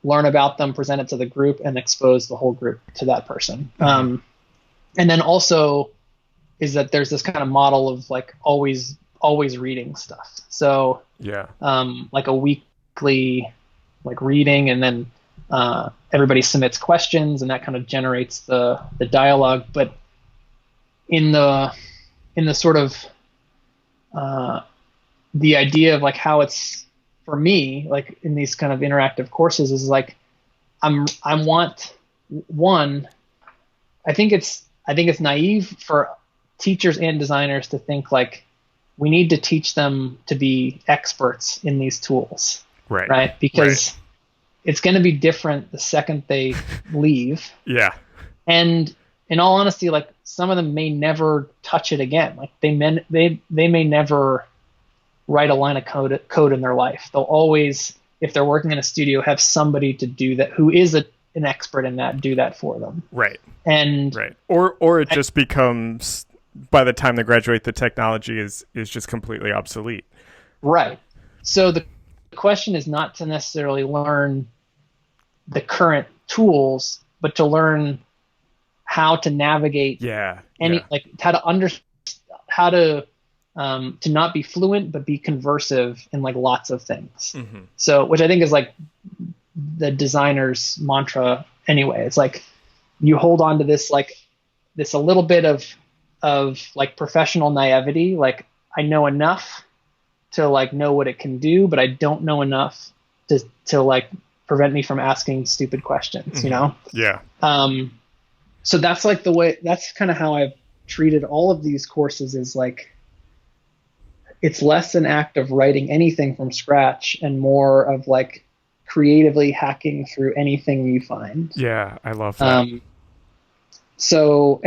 learn about them, present it to the group, and expose the whole group to that person. And then also is that there's this kind of model of like always reading stuff. So like a weekly like reading, and then everybody submits questions, and that kind of generates the dialogue. But in the sort of the idea of like how it's for me, like in these kind of interactive courses, is like I think it's naive for teachers and designers to think like we need to teach them to be experts in these tools, right? Because it's going to be different the second they leave. And in all honesty, like some of them may never touch it again. Like they may never write a line of code in their life. They'll always, if they're working in a studio, have somebody to do that who is an expert in that, do that for them. Or it just becomes, by the time they graduate, the technology is just completely obsolete. So the question is not to necessarily learn the current tools, but to learn how to navigate like how to not be fluent, but be conversive in like lots of things. So, which I think is like the designer's mantra anyway. It's like you hold on to this a little bit of like professional naivety. Like I know enough to like know what it can do, but I don't know enough to like prevent me from asking stupid questions, Yeah. So that's like that's kind of how I've treated all of these courses, is like, it's less an act of writing anything from scratch and more of like creatively hacking through anything you find. Yeah, I love that. So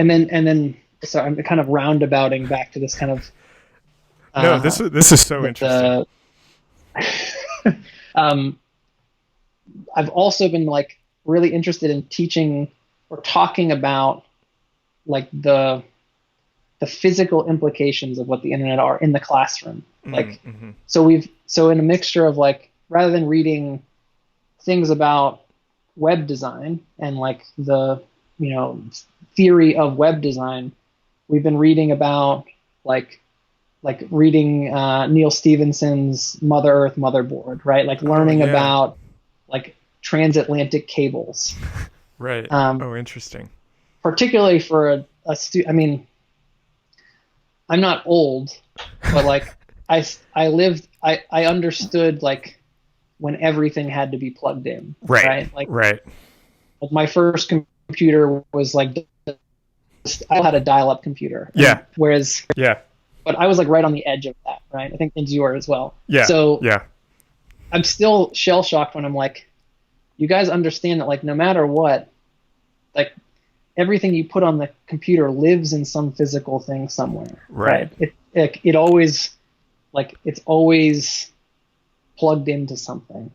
so I'm kind of roundabouting back to this kind of no, this is so interesting. I've also been like really interested in teaching or talking about like the physical implications of what the internet are in the classroom. Like, so in a mixture of like, rather than reading things about web design and like the, theory of web design, we've been reading about like reading Neil Stephenson's Mother Earth Motherboard, right? Like learning about like transatlantic cables. Right. Interesting. Particularly for I mean, I'm not old, but like I understood like when everything had to be plugged in, right? Like my first computer was like, I had a dial-up computer. But I was like right on the edge of that, right? I think you are as well. Yeah. So I'm still shell shocked when I'm like, you guys understand that like no matter what, like everything you put on the computer lives in some physical thing somewhere, right? It always, like, it's always plugged into something.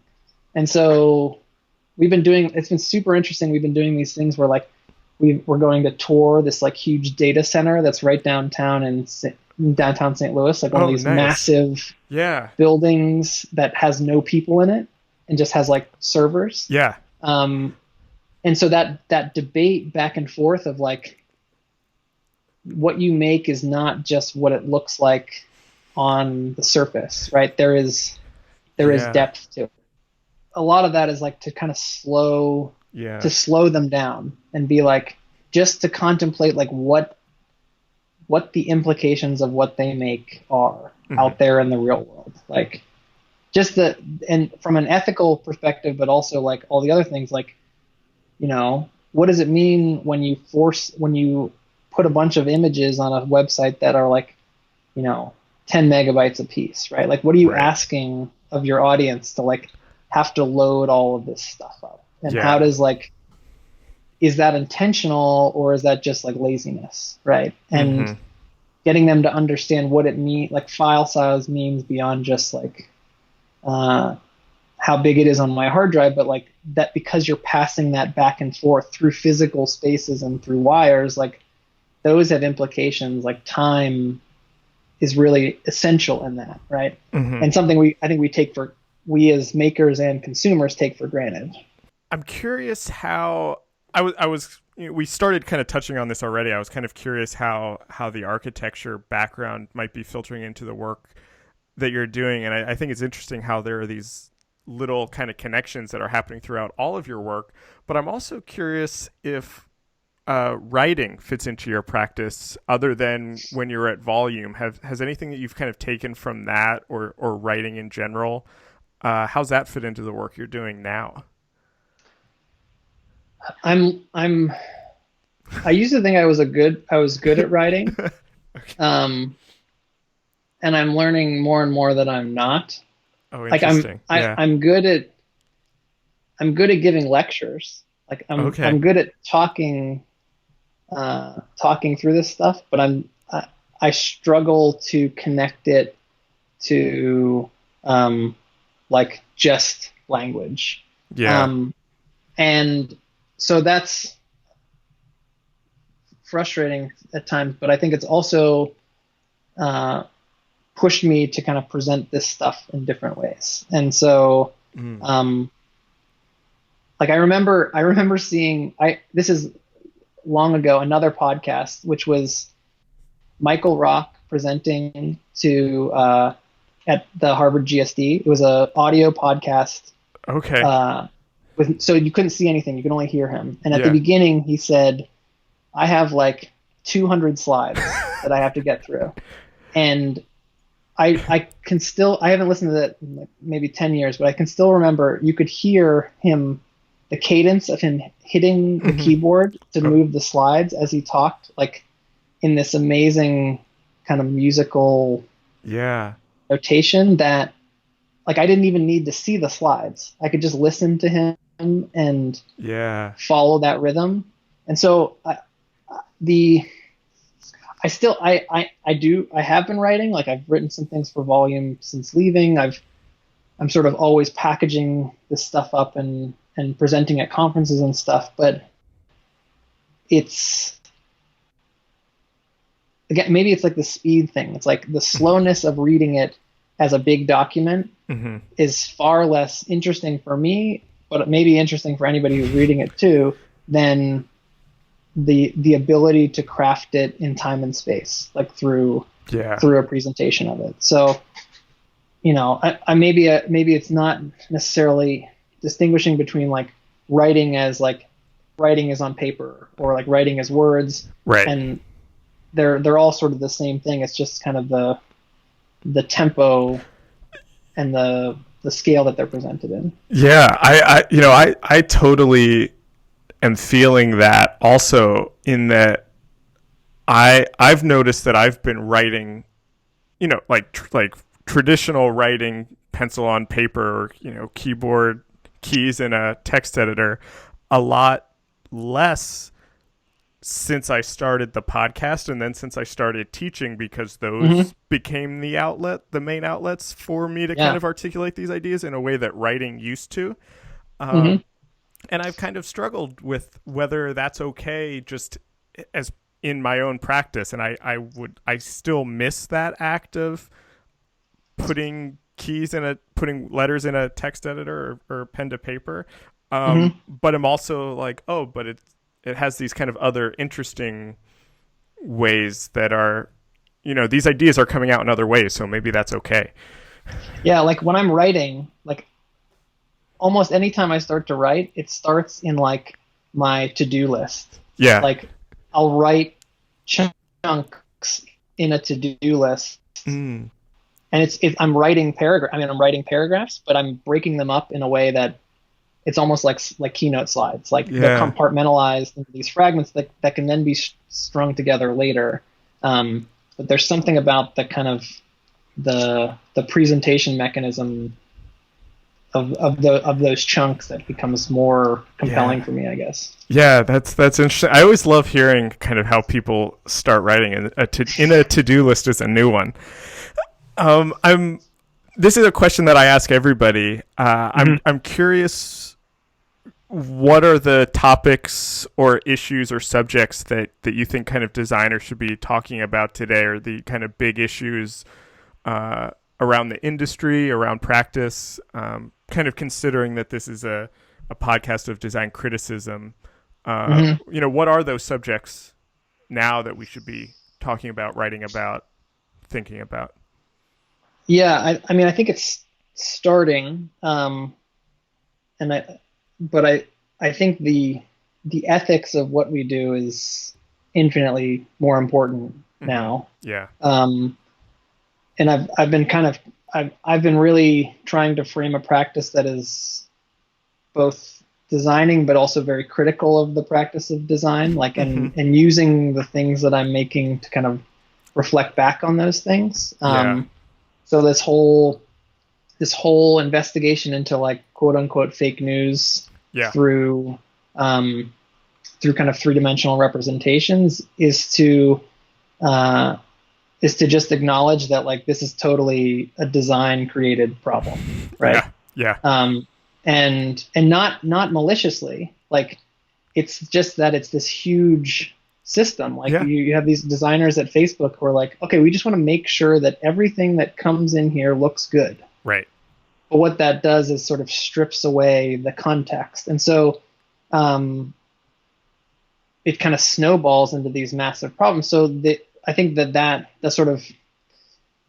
And so it's been super interesting. We've been doing these things where like we're going to tour this like huge data center that's right downtown in downtown St. Louis, like one of these massive buildings that has no people in it and just has like servers. Yeah. And so that debate back and forth of like, what you make is not just what it looks like on the surface, right? There is depth to it. A lot of that is like to kind of slow them down and be like, just to contemplate like what the implications of what they make are out there in the real world. Like and from an ethical perspective, but also like all the other things, like, what does it mean when you put a bunch of images on a website that are like, 10 megabytes a piece, right? Like, what are you asking of your audience to like have to load all of this stuff up? And how does like, is that intentional or is that just like laziness, right? And getting them to understand what it means, like file size means beyond just like how big it is on my hard drive, but like that, because you're passing that back and forth through physical spaces and through wires, like those have implications. Like time is really essential in that, right? And something I think we as makers and consumers take for granted. I'm curious how we started kind of touching on this already. I was kind of curious how the architecture background might be filtering into the work that you're doing. And I think it's interesting how there are these little kind of connections that are happening throughout all of your work. But I'm also curious if writing fits into your practice other than when you're at volume. Has anything that you've kind of taken from that or writing in general, how's that fit into the work you're doing now? I used to think I was good at writing. Okay. And I'm learning more and more that I'm not. Oh, interesting. I'm good at giving lectures. Like I'm good at talking through this stuff, but I struggle to connect it to like just language. Yeah. And so that's frustrating at times, but I think it's also pushed me to kind of present this stuff in different ways. And so like I remember seeing this is long ago, another podcast, which was Michael Rock presenting to at the Harvard GSD. It was a audio podcast. Okay. So you couldn't see anything, you could only hear him. And at the beginning he said, I have like 200 slides that I have to get through. And I can still, I haven't listened to that in like maybe 10 years, but I can still remember you could hear him, the cadence of him hitting the keyboard to move the slides as he talked, like in this amazing kind of musical notation that like I didn't even need to see the slides. I could just listen to him and follow that rhythm. And so I have been writing, like I've written some things for Volume since leaving. I'm sort of always packaging this stuff up and presenting at conferences and stuff, but it's, again, maybe it's like the speed thing. It's like the slowness of reading it as a big document is far less interesting for me, but it may be interesting for anybody who's reading it too, than the ability to craft it in time and space, like through a presentation of it. So, you know, I maybe it's not necessarily distinguishing between like writing as on paper or like writing as words, right? And they're all sort of the same thing. It's just kind of the tempo and the scale that they're presented in. Yeah, I totally am feeling that also, in that I've noticed that I've been writing, you know, like traditional writing, pencil on paper, or, you know, keyboard keys in a text editor, a lot less since I started the podcast, and then since I started teaching, because those became the main outlets for me to kind of articulate these ideas in a way that writing used to. And I've kind of struggled with whether that's okay just as in my own practice. And I still miss that act of putting letters in a text editor or pen to paper. But I'm also like, but it has these kind of other interesting ways that are, you know, these ideas are coming out in other ways. So maybe that's okay. Yeah. Like when I'm writing, like almost anytime I start to write, it starts in like my to-do list. Yeah. Like I'll write chunks in a to-do list. And I'm writing paragraphs, but I'm breaking them up in a way that it's almost like keynote slides, like they're compartmentalized into these fragments that can then be strung together later. But there's something about the kind of the presentation mechanism of those chunks that becomes more compelling for me, I guess. Yeah, that's interesting. I always love hearing kind of how people start writing, and in a to-do list is a new one. This is a question that I ask everybody. I'm curious, what are the topics or issues or subjects that you think kind of designers should be talking about today, or the kind of big issues around the industry, around practice, kind of considering that this is a podcast of design criticism. You know, what are those subjects now that we should be talking about, writing about, thinking about? Yeah, I mean, I think it's starting, but I think the ethics of what we do is infinitely more important now. Yeah. And I've been really trying to frame a practice that is both designing but also very critical of the practice of design, like and using the things that I'm making to kind of reflect back on those things. So this whole investigation into like quote unquote fake news through kind of three-dimensional representations is to just acknowledge that like this is totally a design created problem, right? And not maliciously, like it's just that it's this huge system. Like you have these designers at Facebook who are like, okay, we just want to make sure that everything that comes in here looks good. Right. But what that does is sort of strips away the context. And so it kind of snowballs into these massive problems. So I think that sort of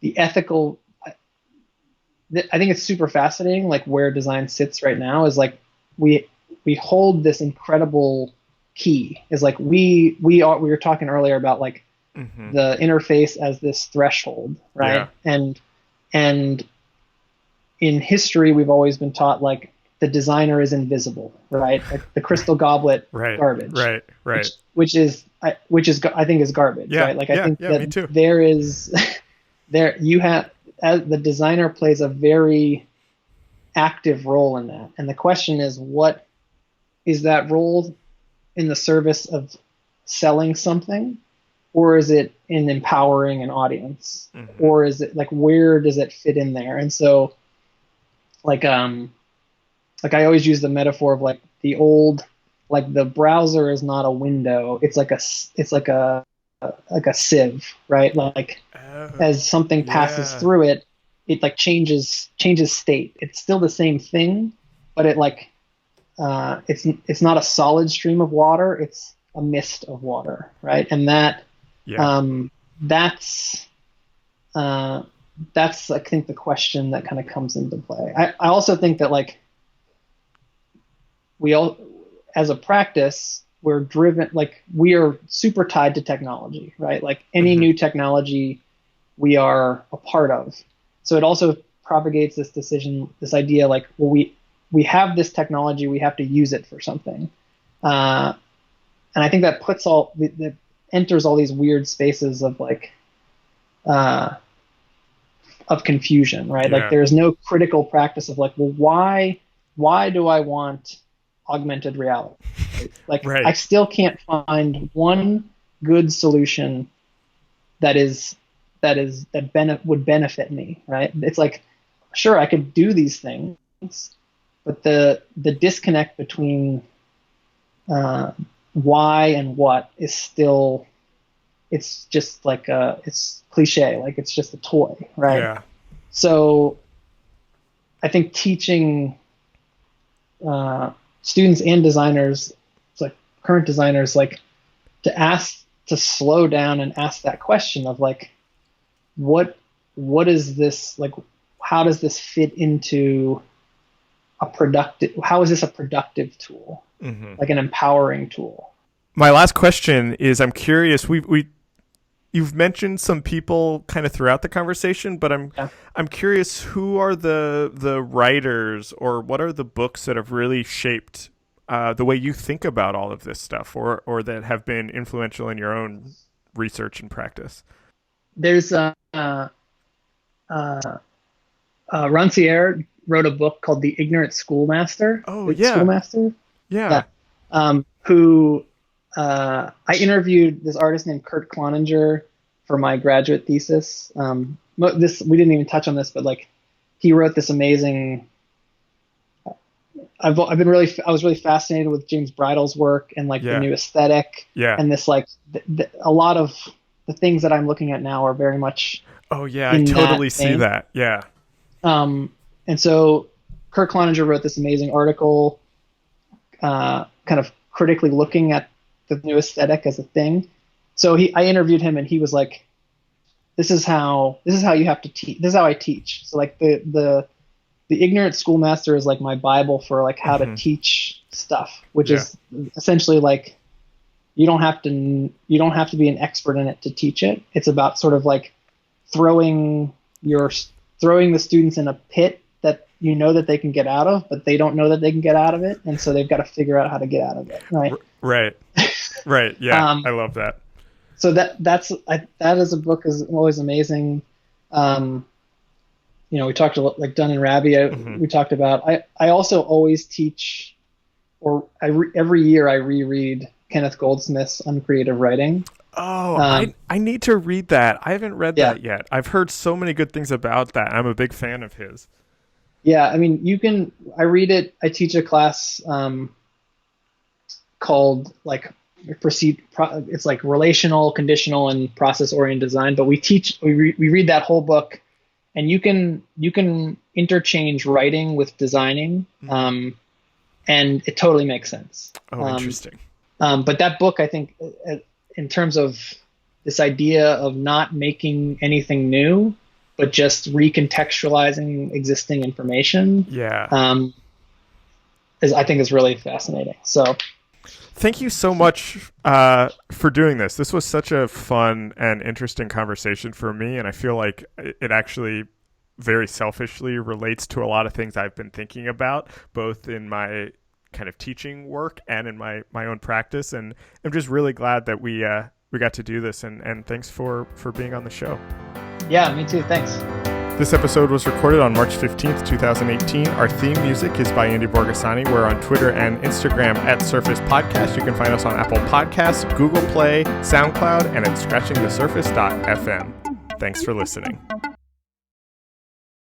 the ethical, I think it's super fascinating, like where design sits right now is like we hold this incredible key, is like we were talking earlier about like the interface as this threshold, right? And And in history, we've always been taught like the designer is invisible, right? Like the crystal goblet, Right. garbage, Right. Right. which is I think is garbage, Yeah. right? Like Yeah. I think Yeah. Me too. that there is there you have as the designer plays a very active role in that, and the question is, what is that role in the service of selling something, or is it in empowering an audience, or is it like where does it fit in there? And so like I always use the metaphor of like the old, like the browser is not a window, it's like a sieve, right? Like as something passes through it, it like changes state. It's still the same thing, but it like it's not a solid stream of water, it's a mist of water, right? And that's I think the question that kind of comes into play. I also think that like we all, as a practice, we're driven, like we are super tied to technology, right? Like any new technology we are a part of. So it also propagates this idea like, well, we have this technology, we have to use it for something. And I think that that enters all these weird spaces of like, of confusion, right? Yeah. Like there's no critical practice of like, well, why do I want augmented reality? Like Right. I still can't find one good solution that would benefit me, right? It's like, sure, I could do these things, but the disconnect between why and what is still, it's just like it's cliche, like it's just a toy, right? Yeah. So I think teaching students and designers, like current designers, like to slow down and ask that question of like, what is this, like how does this fit into how is this a productive tool, like an empowering tool? My last question is, I'm curious, you've mentioned some people kind of throughout the conversation, but I'm curious, who are the writers, or what are the books that have really shaped the way you think about all of this stuff, or that have been influential in your own research and practice? There's Rancière wrote a book called The Ignorant Schoolmaster. Oh, yeah. Schoolmaster? Yeah. Who I interviewed this artist named Kurt Cloninger for my graduate thesis. We didn't even touch on this, but like he wrote this amazing. I was really fascinated with James Bridle's work and like the new aesthetic. Yeah. And this like a lot of the things that I'm looking at now are very much. Oh yeah, I totally see that. Yeah. And so Kurt Cloninger wrote this amazing article, kind of critically looking at the new aesthetic as a thing. So I interviewed him, and he was like, this is how you have to teach. This is how I teach. So like the Ignorant Schoolmaster is like my Bible for like how to teach stuff, which is essentially like, you don't have to be an expert in it to teach it. It's about sort of like throwing the students in a pit that you know that they can get out of, but they don't know that they can get out of it, and so they've got to figure out how to get out of it, right? Right. Yeah, I love that. So that as a book is always amazing. We talked about like Dunn and Raby. We talked about. I also always teach, or every year I reread Kenneth Goldsmith's Uncreative Writing. Oh, I need to read that. I haven't read that yet. I've heard so many good things about that. I'm a big fan of his. Yeah, I mean, I read it. I teach a class called like it's like relational, conditional, and process-oriented design. But we read that whole book, and you can interchange writing with designing, and it totally makes sense. Oh, interesting. But that book, I think, in terms of this idea of not making anything new, but just recontextualizing existing information, I think is really fascinating. So, thank you so much for doing this. This was such a fun and interesting conversation for me, and I feel like it actually very selfishly relates to a lot of things I've been thinking about, both in my kind of teaching work and in my own practice. And I'm just really glad that we got to do this. And thanks for being on the show. Yeah, me too. Thanks. This episode was recorded on March 15th, 2018. Our theme music is by Andy Borgasani. We're on Twitter and Instagram at Surface Podcast. You can find us on Apple Podcasts, Google Play, SoundCloud, and at scratchingthesurface.fm. Thanks for listening.